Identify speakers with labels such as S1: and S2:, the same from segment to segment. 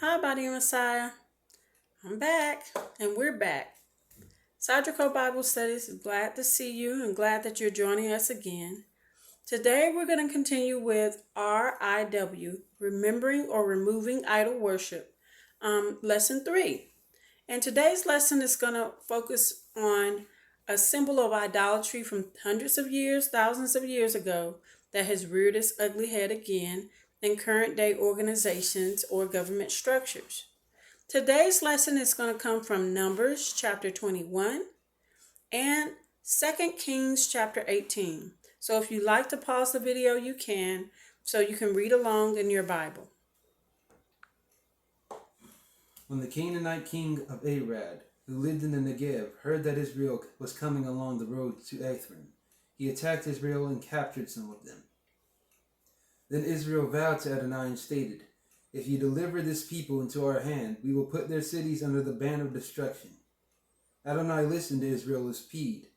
S1: Hi, Body Messiah. I'm back, and we're back. Sadrico Bible Studies is glad to see you and glad that you're joining us again. Today, we're going to continue with RIW, Remembering or Removing Idol Worship, Lesson 3. And today's lesson is going to focus on a symbol of idolatry from hundreds of years, thousands of years ago, that has reared its ugly head again in current day organizations or government structures. Today's lesson is going to come from Numbers chapter 21 and 2 Kings chapter 18. So if you'd like to pause the video, you can, so you can read along in your Bible.
S2: When the Canaanite king of Arad, who lived in the Negev, heard that Israel was coming along the road to Ephraim, he attacked Israel and captured some of them. Then Israel vowed to Adonai and stated, "If you deliver this people into our hand, we will put their cities under the ban of destruction." Adonai listened to Israel's plea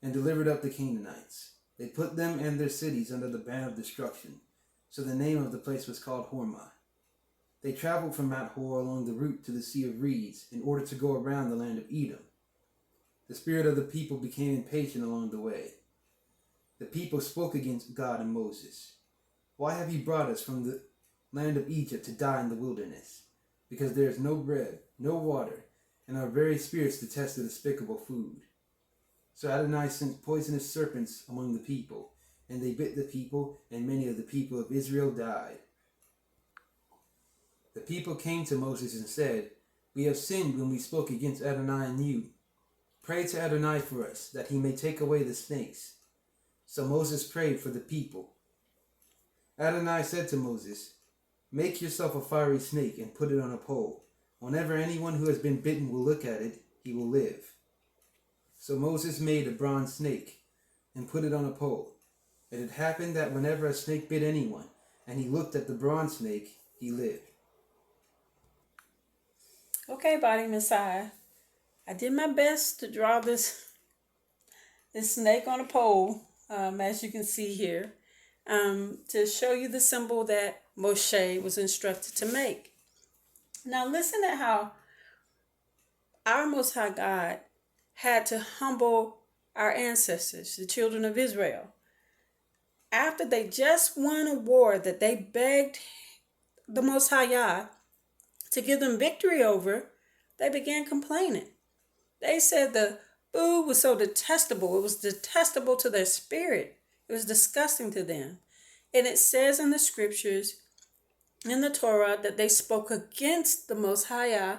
S2: and delivered up the Canaanites. They put them and their cities under the ban of destruction, so the name of the place was called Hormah. They traveled from Mount Hor along the route to the Sea of Reeds in order to go around the land of Edom. The spirit of the people became impatient along the way. The people spoke against God and Moses. "Why have you brought us from the land of Egypt to die in the wilderness? Because there is no bread, no water, and our very spirits detest the despicable food." So Adonai sent poisonous serpents among the people, and they bit the people, and many of the people of Israel died. The people came to Moses and said, "We have sinned when we spoke against Adonai and you. Pray to Adonai for us, that he may take away the snakes." So Moses prayed for the people. Adonai said to Moses, "Make yourself a fiery snake and put it on a pole. Whenever anyone who has been bitten will look at it, he will live." So Moses made a bronze snake and put it on a pole. It had happened that whenever a snake bit anyone, and he looked at the bronze snake, he lived.
S1: Okay, Body Messiah. I did my best to draw this snake on a pole, as you can see here, to show you the symbol that Moshe was instructed to make. Now listen at how our Most High God had to humble our ancestors, the children of Israel. After they just won a war that they begged the Most High Yah to give them victory over, they began complaining. They said the food was so detestable. It was detestable to their spirit. It was disgusting to them. And it says in the scriptures, in the Torah, that they spoke against the Most High Yah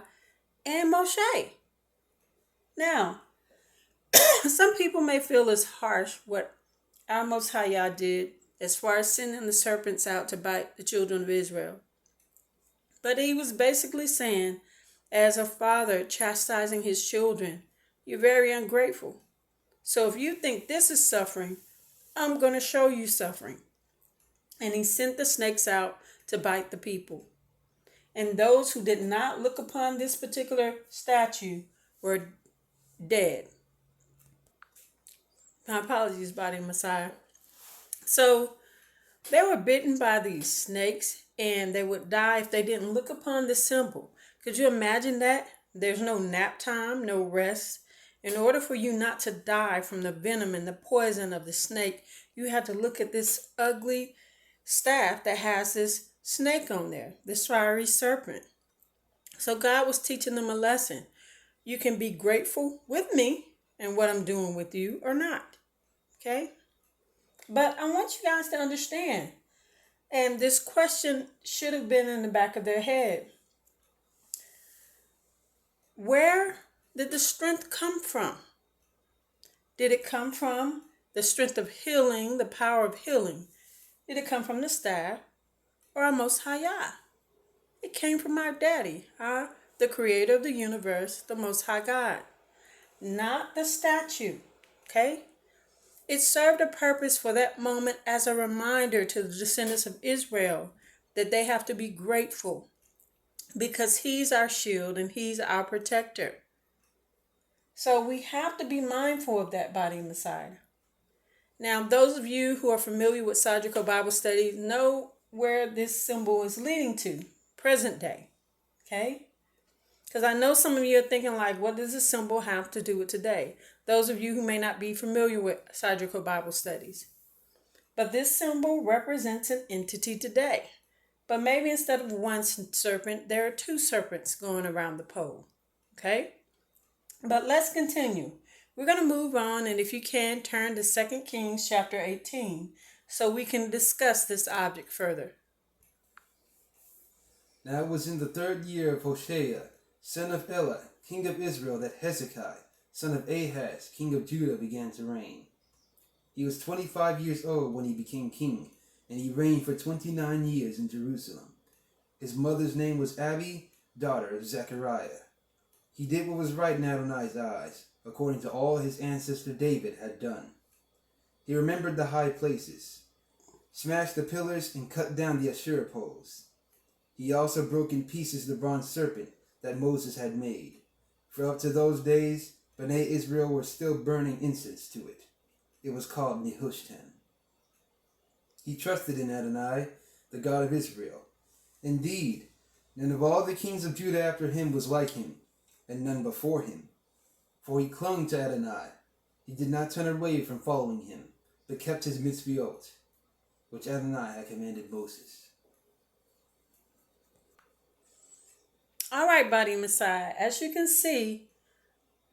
S1: and Moshe. Now, some people may feel it's harsh what our Most High Yah did as far as sending the serpents out to bite the children of Israel. But he was basically saying, as a father chastising his children, you're very ungrateful. So if you think this is suffering, I'm going to show you suffering. And he sent the snakes out to bite the people. And those who did not look upon this particular statue were dead. My apologies, Body Messiah. So they were bitten by these snakes and they would die if they didn't look upon the symbol. Could you imagine that? There's no nap time, no rest. In order for you not to die from the venom and the poison of the snake, you have to look at this ugly staff that has this snake on there, this fiery serpent. So God was teaching them a lesson. You can be grateful with me and what I'm doing with you or not. Okay? But I want you guys to understand, and this question should have been in the back of their head. Where did the strength come from? Did it come from the strength of healing, the power of healing? Did it come from the staff or our Most High Yah? It came from our daddy, the creator of the universe, the Most High God. Not the statue, okay? It served a purpose for that moment as a reminder to the descendants of Israel that they have to be grateful because he's our shield and he's our protector. So we have to be mindful of that, Body Messiah. Now, those of you who are familiar with Sadrico Bible Studies know where this symbol is leading to, present day. Okay? Because I know some of you are thinking, like, what does this symbol have to do with today? Those of you who may not be familiar with Sadrico Bible studies. But this symbol represents an entity today. But maybe instead of one serpent, there are two serpents going around the pole. Okay? But let's continue. We're going to move on, and if you can, turn to 2 Kings chapter 18 so we can discuss this object further.
S2: Now it was in the 3rd year of Hoshea, son of Elah, king of Israel, that Hezekiah, son of Ahaz, king of Judah, began to reign. He was 25 years old when he became king, and he reigned for 29 years in Jerusalem. His mother's name was Abi, daughter of Zechariah. He did what was right in Adonai's eyes, according to all his ancestor David had done. He remembered the high places, smashed the pillars, and cut down the Asherah poles. He also broke in pieces the bronze serpent that Moses had made, for up to those days Bnei Israel were still burning incense to it. It was called Nehushtan. He trusted in Adonai, the God of Israel. Indeed, none of all the kings of Judah after him was like him, and none before him. For he clung to Adonai. He did not turn away from following him, but kept his mitzvot, which Adonai had commanded Moses.
S1: All right, Body Messiah. As you can see,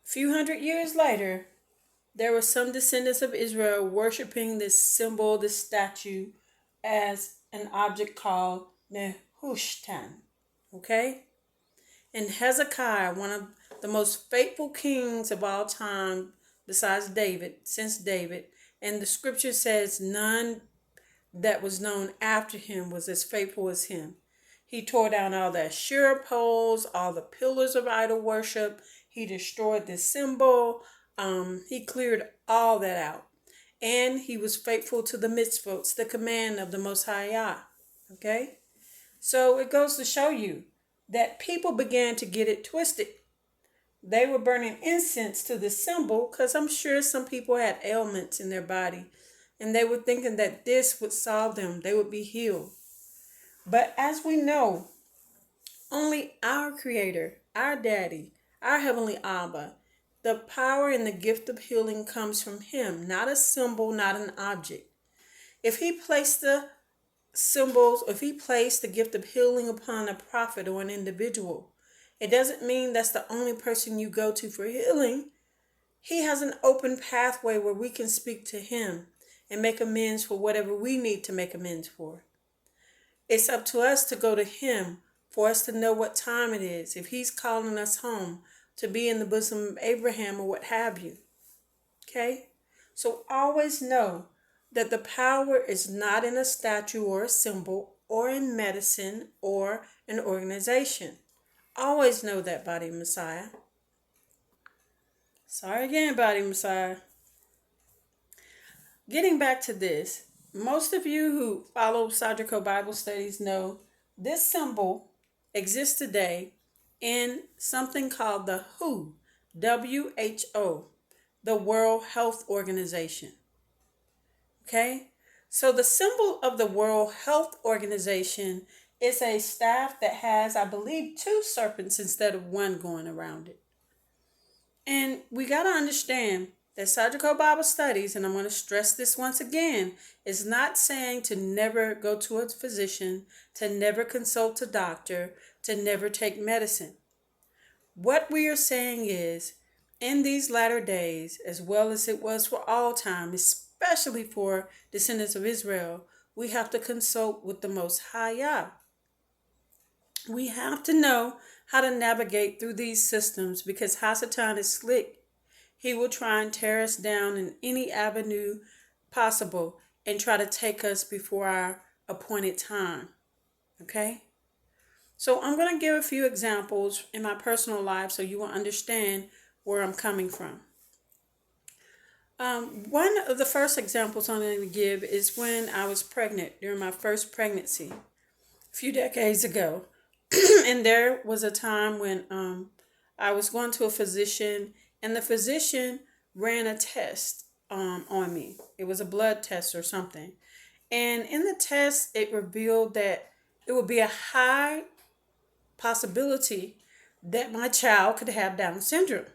S1: a few hundred years later, there were some descendants of Israel worshiping this symbol, this statue, as an object called Nehushtan. Okay? And Hezekiah, one of the most faithful kings of all time, besides David, since David, and the scripture says none that was known after him was as faithful as him. He tore down all the Asherah poles, all the pillars of idol worship. He destroyed this symbol. He cleared all that out. And he was faithful to the mitzvot, the command of the Most High Yah. Okay? So it goes to show you that people began to get it twisted. They were burning incense to the symbol because I'm sure some people had ailments in their body. And they were thinking that this would solve them. They would be healed. But as we know, only our Creator, our Daddy, our Heavenly Abba, the power and the gift of healing comes from Him, not a symbol, not an object. If He placed the symbols, if He placed the gift of healing upon a prophet or an individual, it doesn't mean that's the only person you go to for healing. He has an open pathway where we can speak to Him and make amends for whatever we need to make amends for. It's up to us to go to Him for us to know what time it is. If He's calling us home to be in the bosom of Abraham or what have you. Okay? So always know that the power is not in a statue or a symbol or in medicine or an organization. Always know that, Body Messiah. Sorry again, Body Messiah. Getting back to this, most of you who follow Sadrico Bible studies know this symbol exists today in something called the WHO, WHO, the World Health Organization. Okay? So the symbol of the World Health Organization is a staff that has, I believe, 2 serpents instead of 1 going around it. And we got to understand that Sadrico Bible studies, and I'm going to stress this once again, is not saying to never go to a physician, to never consult a doctor, to never take medicine. What we are saying is, in these latter days, as well as it was for all time, especially for descendants of Israel, we have to consult with the Most High Yah. We have to know how to navigate through these systems because Hasatan is slick. He will try and tear us down in any avenue possible and try to take us before our appointed time. Okay? So I'm going to give a few examples in my personal life so you will understand where I'm coming from. One of the first examples I'm going to give is when I was pregnant during my first pregnancy a few decades ago. And there was a time when I was going to a physician and the physician ran a test on me. It was a blood test or something. And in the test, it revealed that it would be a high possibility that my child could have Down syndrome.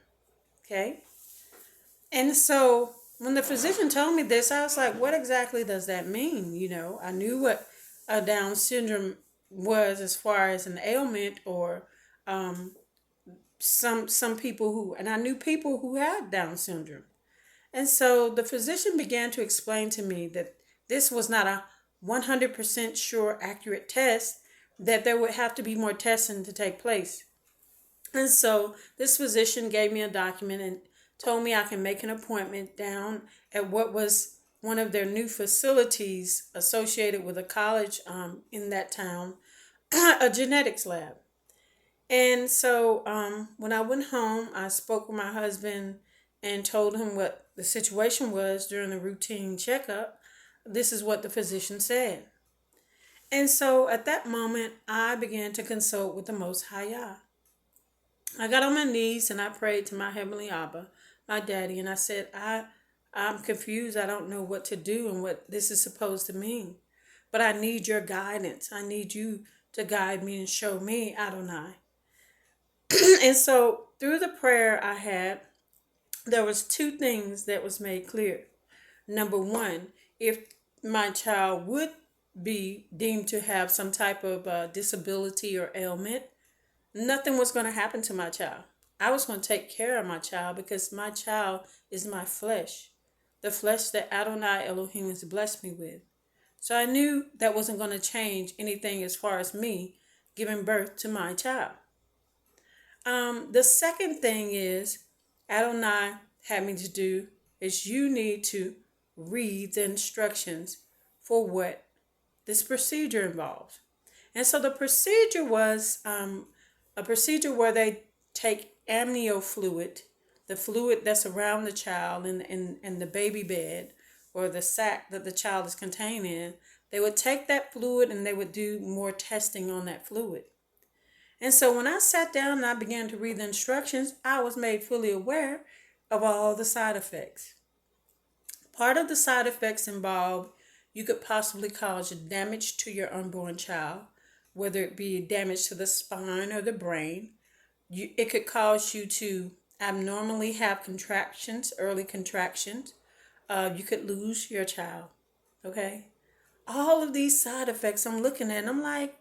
S1: Okay. And so when the physician told me this, I was like, what exactly does that mean? I knew what a Down syndrome was as far as an ailment, or um, some people who, and I knew people who had Down syndrome. And so the physician began to explain to me that this was not a 100% sure accurate test, that there would have to be more testing to take place. And so this physician gave me a document and told me I can make an appointment down at what was one of their new facilities associated with a college in that town, a genetics lab. And so when I went home, I spoke with my husband and told him what the situation was during the routine checkup. This is what the physician said. And so at that moment, I began to consult with the Most High Yah. I got on my knees and I prayed to my Heavenly Abba, my daddy, and I said, I'm confused. I don't know what to do and what this is supposed to mean. But I need your guidance. I need you to guide me and show me, Adonai. And so through the prayer I had, there was two things that was made clear. Number one, if my child would be deemed to have some type of disability or ailment, nothing was going to happen to my child. I was going to take care of my child because my child is my flesh, the flesh that Adonai Elohim has blessed me with. So I knew that wasn't going to change anything as far as me giving birth to my child. The second thing is Adonai had me to do is you need to read the instructions for what this procedure involves. And so the procedure was a procedure where they take amnio fluid, the fluid that's around the child in the baby bed or the sac that the child is contained in. They would take that fluid and they would do more testing on that fluid. And so when I sat down and I began to read the instructions, I was made fully aware of all the side effects. Part of the side effects involve you could possibly cause damage to your unborn child, whether it be damage to the spine or the brain. It could cause you to abnormally have contractions, early contractions. You could lose your child. Okay? All of these side effects I'm looking at, and I'm like,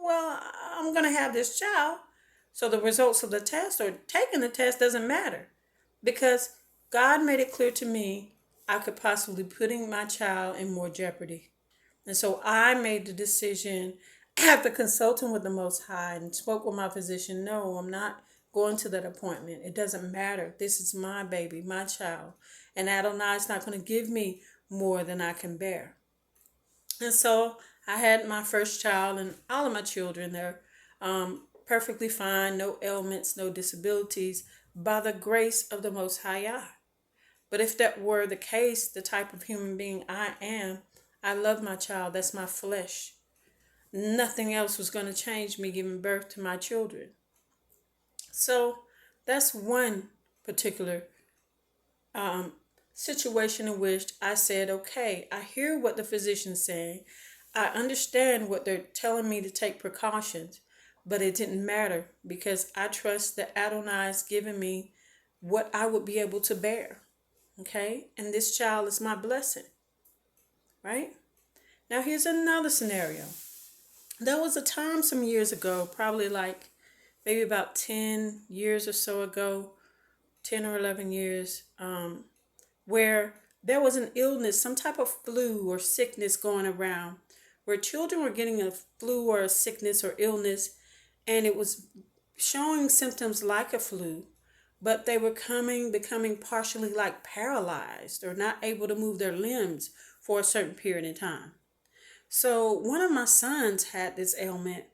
S1: well, I'm going to have this child. So the results of the test or taking the test doesn't matter because God made it clear to me I could possibly putting my child in more jeopardy. And so I made the decision after consulting with the Most High and spoke with my physician, no, I'm not going to that appointment. It doesn't matter. This is my baby, my child. And Adonai is not going to give me more than I can bear. And so I had my first child, and all of my children, they're perfectly fine, no ailments, no disabilities, by the grace of the Most High Yah. But if that were the case, the type of human being I am, I love my child. That's my flesh. Nothing else was going to change me giving birth to my children. So that's one particular situation in which I said, okay, I hear what the physician's saying. I understand what they're telling me to take precautions, but it didn't matter because I trust that Adonai has given me what I would be able to bear. Okay? And this child is my blessing. Right? Now here's another scenario. There was a time some years ago, probably like maybe about 10 years or so ago, 10 or 11 years, where there was an illness, some type of flu or sickness going around, where children were getting a flu or a sickness or illness, and it was showing symptoms like a flu, but they were becoming partially like paralyzed or not able to move their limbs for a certain period of time. So one of my sons had this ailment,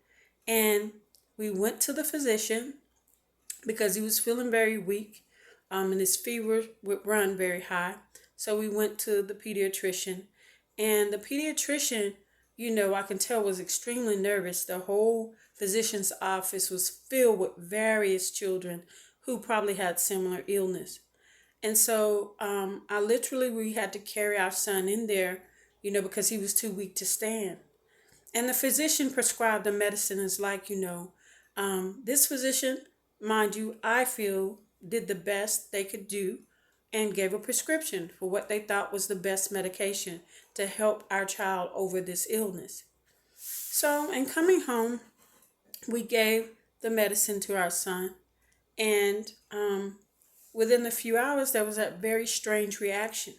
S1: and we went to the physician because he was feeling very weak, and his fever would run very high. So we went to the pediatrician, and the pediatrician, I can tell was extremely nervous. The whole physician's office was filled with various children who probably had similar illness. And so we had to carry our son in there, because he was too weak to stand. And the physician prescribed the medicine is like, This physician, mind you, I feel did the best they could do and gave a prescription for what they thought was the best medication to help our child over this illness. So, in coming home, we gave the medicine to our son, and within a few hours, there was a very strange reaction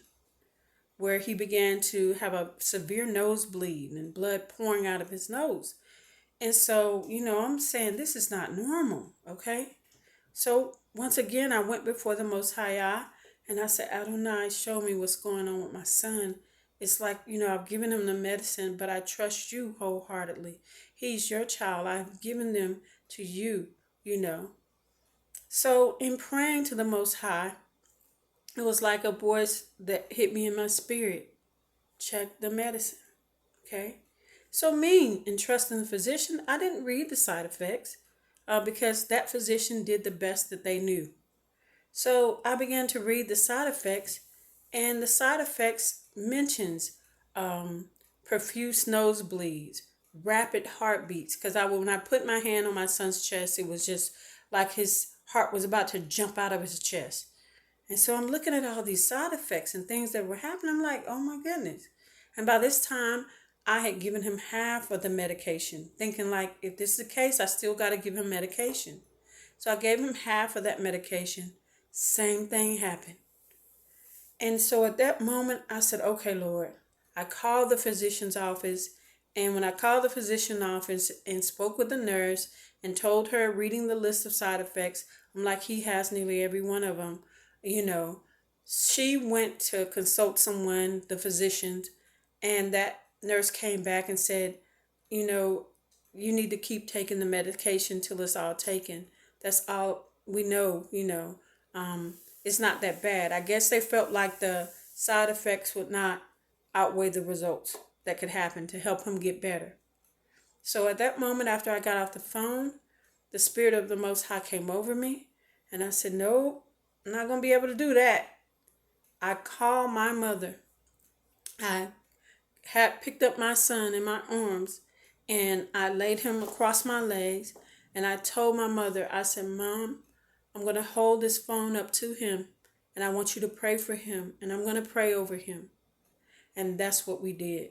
S1: where he began to have a severe nosebleed and blood pouring out of his nose. And so, I'm saying this is not normal, okay? So, once again, I went before the Most High Yah, and I said, Adonai, show me what's going on with my son. It's like, I've given him the medicine, but I trust you wholeheartedly. He's your child. I've given them to you. So, in praying to the Most High, it was like a voice that hit me in my spirit. Check the medicine, okay? So me, in trusting the physician, I didn't read the side effects because that physician did the best that they knew. So I began to read the side effects, and the side effects mentions profuse nosebleeds, rapid heartbeats. Because when I put my hand on my son's chest, it was just like his heart was about to jump out of his chest. And so I'm looking at all these side effects and things that were happening. I'm like, oh my goodness. And by this time, I had given him half of the medication, thinking like, if this is the case, I still got to give him medication. So I gave him half of that medication. Same thing happened. And so at that moment, I said, okay, Lord. I called the physician's office. And when I called the physician's office and spoke with the nurse and told her, reading the list of side effects, I'm like, he has nearly every one of them. She went to consult someone, the physicians, and that nurse came back and said, you need to keep taking the medication till it's all taken. That's all we know. It's not that bad. I guess they felt like the side effects would not outweigh the results that could happen to help him get better. So at that moment, after I got off the phone, the Spirit of the Most High came over me, and I said, no, I'm not going to be able to do that. I called my mother. I had picked up my son in my arms, and I laid him across my legs, and I told my mother, I said, Mom, I'm going to hold this phone up to him, and I want you to pray for him, and I'm going to pray over him. And that's what we did.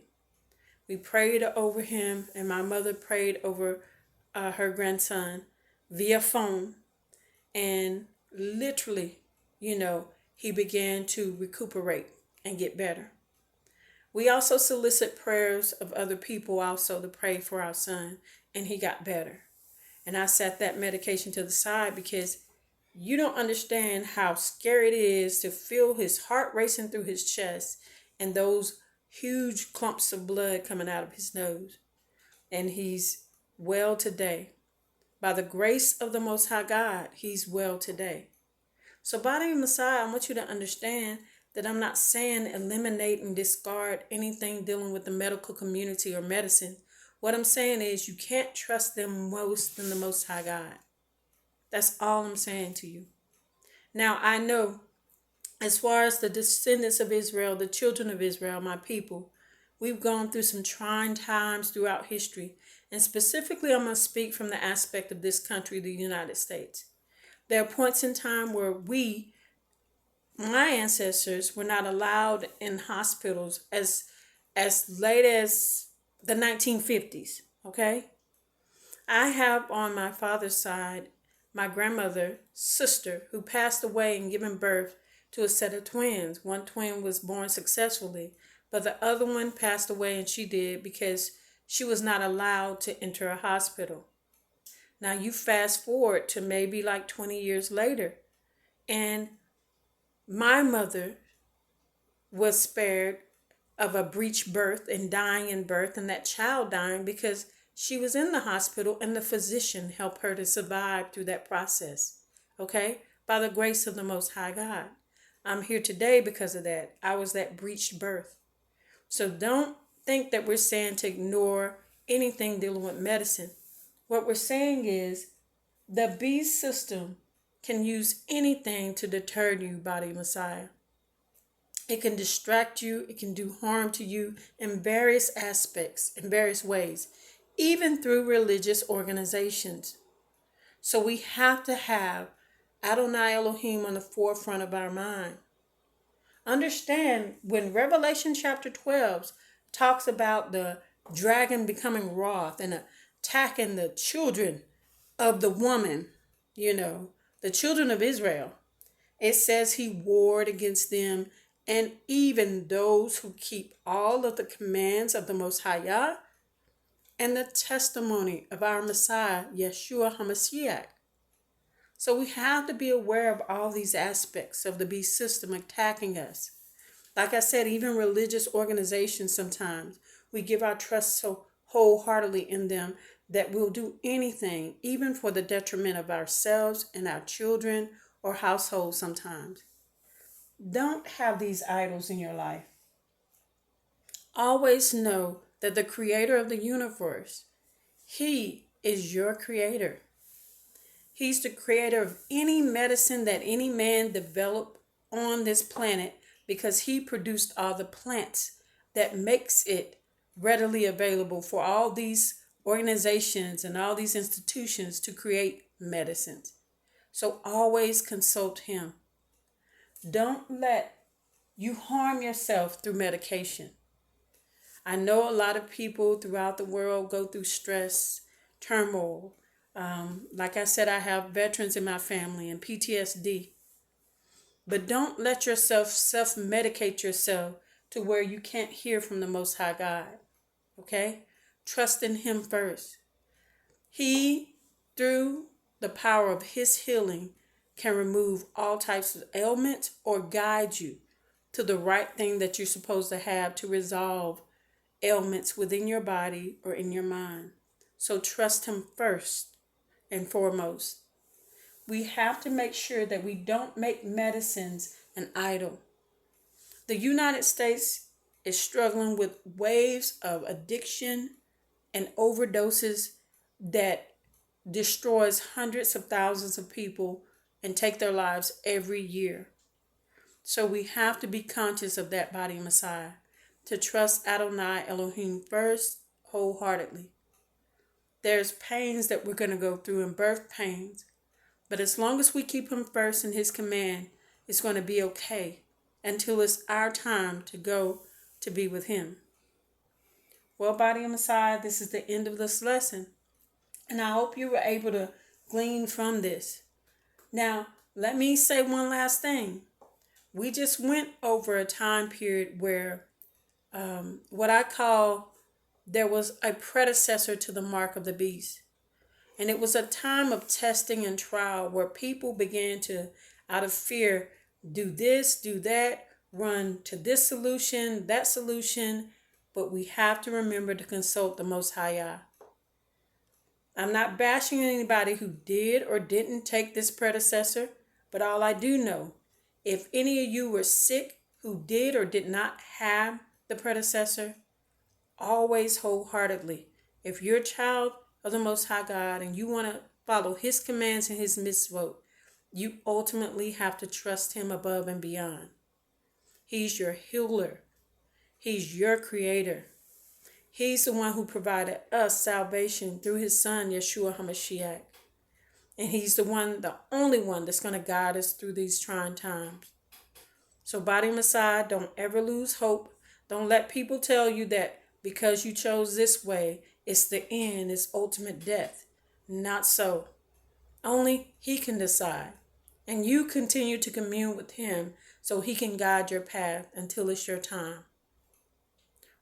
S1: We prayed over him, and my mother prayed over her grandson via phone, and literally, he began to recuperate and get better. We also solicit prayers of other people also to pray for our son, and he got better. And I set that medication to the side because you don't understand how scary it is to feel his heart racing through his chest and those huge clumps of blood coming out of his nose. And he's well today. By the grace of the Most High God, he's well today. So, Body and Messiah, I want you to understand that I'm not saying eliminate and discard anything dealing with the medical community or medicine. What I'm saying is you can't trust them most than the Most High God. That's all I'm saying to you. Now, I know as far as the descendants of Israel, the children of Israel, my people, we've gone through some trying times throughout history. And specifically, I'm going to speak from the aspect of this country, the United States. There are points in time where my ancestors, were not allowed in hospitals as late as the 1950s, okay? I have on my father's side my grandmother's sister who passed away and given birth to a set of twins. One twin was born successfully, but the other one passed away, and she did because she was not allowed to enter a hospital. Now you fast forward to maybe like 20 years later, and my mother was spared of a breech birth and dying in birth, and that child dying because she was in the hospital and the physician helped her to survive through that process. Okay? By the grace of the Most High God. I'm here today because of that. I was that breached birth. So don't think that we're saying to ignore anything dealing with medicine. What we're saying is the beast system can use anything to deter you, Body Messiah. It can distract you. It can do harm to you in various aspects, in various ways, even through religious organizations. So we have to have Adonai Elohim on the forefront of our mind. Understand when Revelation chapter 12 talks about the dragon becoming wroth and attacking the children of the woman, the children of Israel. It says he warred against them and even those who keep all of the commands of the Most High Yah and the testimony of our Messiah, Yeshua HaMashiach. So we have to be aware of all these aspects of the beast system attacking us. Like I said, even religious organizations sometimes, we give our trust so wholeheartedly in them that we'll do anything, even for the detriment of ourselves and our children or households sometimes. Don't have these idols in your life. Always know that the creator of the universe, he is your creator. He's the creator of any medicine that any man developed on this planet because he produced all the plants that makes it readily available for all these organizations and all these institutions to create medicines. So always consult him. Don't let you harm yourself through medication. I know a lot of people throughout the world go through stress, turmoil. Like I said, I have veterans in my family and PTSD. But don't let yourself self-medicate yourself to where you can't hear from the Most High God. Okay? Trust in him first. He, through the power of his healing, can remove all types of ailments or guide you to the right thing that you're supposed to have to resolve ailments within your body or in your mind. So trust him first and foremost. We have to make sure that we don't make medicines an idol. The United States is struggling with waves of addiction and overdoses that destroys hundreds of thousands of people and take their lives every year. So we have to be conscious of that, body Messiah, to trust Adonai Elohim first wholeheartedly. There's pains that we're going to go through and birth pains. But as long as we keep him first in his command, it's going to be okay until it's our time to go to be with him. Well, body of Messiah, this is the end of this lesson. And I hope you were able to glean from this. Now, let me say one last thing. We just went over a time period where what I call there was a predecessor to the mark of the beast. And it was a time of testing and trial where people began to, out of fear, do this, do that, run to this solution, that solution. But we have to remember to consult the Most High Yah. I'm not bashing anybody who did or didn't take this predecessor, but all I do know, if any of you were sick who did or did not have the predecessor, always wholeheartedly, if you're a child of the Most High God and you want to follow his commands and his mitzvot, you ultimately have to trust him above and beyond. He's your healer. He's your creator. He's the one who provided us salvation through his son, Yeshua HaMashiach. And he's the only one that's going to guide us through these trying times. So, body Messiah, don't ever lose hope. Don't let people tell you that because you chose this way, it's the end, it's ultimate death. Not so. Only he can decide. And you continue to commune with him so he can guide your path until it's your time.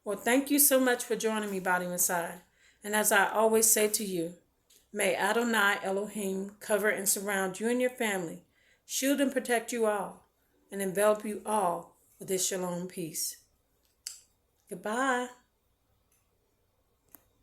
S1: Well, thank you so much for joining me, body Messiah. And as I always say to you, may Adonai Elohim cover and surround you and your family, shield and protect you all, and envelop you all with his shalom peace. Goodbye.